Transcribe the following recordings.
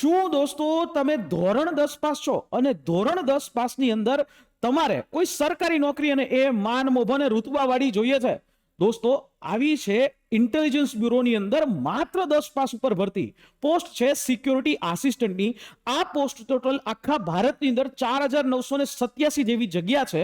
શું દોસ્તો તમે ધોરણ 10 પાસ છો અને ધોરણ 10 પાસની અંદર તમારે કોઈ સરકારી નોકરી અને એ માન મોભને રૂતબા વાળી જોઈએ છે? દોસ્તો આવી છે ઇન્ટેલિજન્સ બ્યુરોની અંદર માત્ર 10 પાસ ઉપર ભરતી પોસ્ટ છે સિક્યોરિટી આસિસ્ટન્ટની. આ પોસ્ટ ટોટલ આખા ભારતની અંદર 4987 જેવી જગ્યા છે.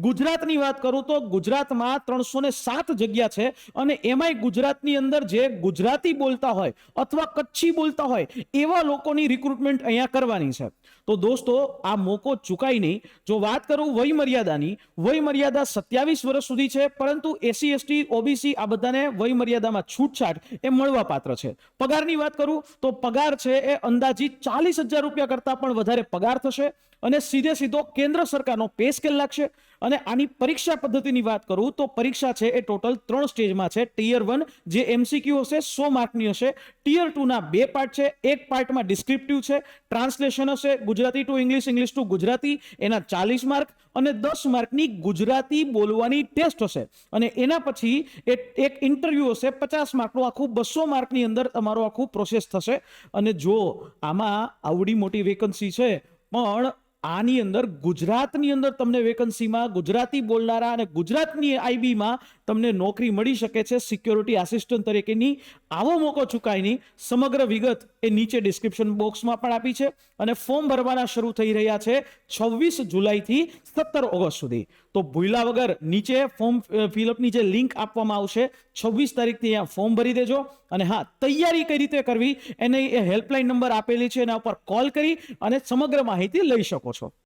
ગુજરાતની વાત કરું તો ગુજરાતમાં 307 જગ્યા છે અને એમાંય ગુજરાતની અંદર જે ગુજરાતી બોલતા હોય અથવા કચ્છી બોલતા હોય એવા લોકોની રિક્રુટમેન્ટ અહીંયા કરવાની છે. તો દોસ્તો આ મોકો ચૂકાય નહીં. જો વાત કરું વય મર્યાદાની, વય મર્યાદા 27 વર્ષ સુધી છે, પરંતુ એસસી એસટી ઓબીસી આ બધાને વય મર્યાદામાં છૂટછાટ એ મળવા પાત્ર છે. પગારની વાત કરું તો પગાર છે એ અંદાજિત 40,000 રૂપિયા કરતા પણ વધારે પગાર થશે અને સીધે સીધો કેન્દ્ર સરકારનો પે સ્કેલ લાગશે. અને આની પરીક્ષા પદ્ધતિની વાત કરું તો પરીક્ષા છે એ ટોટલ 3 સ્ટેજમાં છે. ટિયર 1 જે એમસીક્યુ હશે 100 માર્કની હશે. ટિયર 2 ના 2 પાર્ટ છે. એક પાર્ટમાં ડિસ્ક્રિપ્ટિવ છે, ટ્રાન્સલેશન હશે Gujarati two English, English two Gujarati, એના 40 માર્ક અને 10 માર્કની ગુજરાતી બોલવાની ટેસ્ટ હશે. અને એના પછી એક ઇન્ટરવ્યુ હશે 50 માર્કનું. આખું 200 માર્કની અંદર તમારો આખું પ્રોસેસ થશે. અને જો આમાં આવડી મોટી વેકન્સી છે પણ આની અંદર ગુજરાતની અંદર તમને વેકન્સીમાં ગુજરાતી બોલનારા અને ગુજરાતની આઈબીમાં તમને નોકરી મળી શકે છે સિક્યોરિટી આસિસ્ટન્ટ તરીકેની. આવો મોકો ચૂકાય નહીં. સમગ્ર વિગત એ નીચે ડિસ્ક્રિપ્શન બોક્સમાં પણ આપી છે અને ફોર્મ ભરવાના શરૂ થઈ રહ્યા છે 26 જુલાઈથી 17 ઓગસ્ટ સુધી. તો ભૂલ્યા વગર નીચે ફોર્મ ફિલઅપની જે લિંક આપવામાં આવશે 26 તારીખથી અહીંયા ફોર્મ ભરી દેજો. અને હા, તૈયારી કઈ રીતે કરવી એને એ હેલ્પલાઇન નંબર આપેલી છે, એના ઉપર કોલ કરી અને સમગ્ર માહિતી લઈ શકો છો.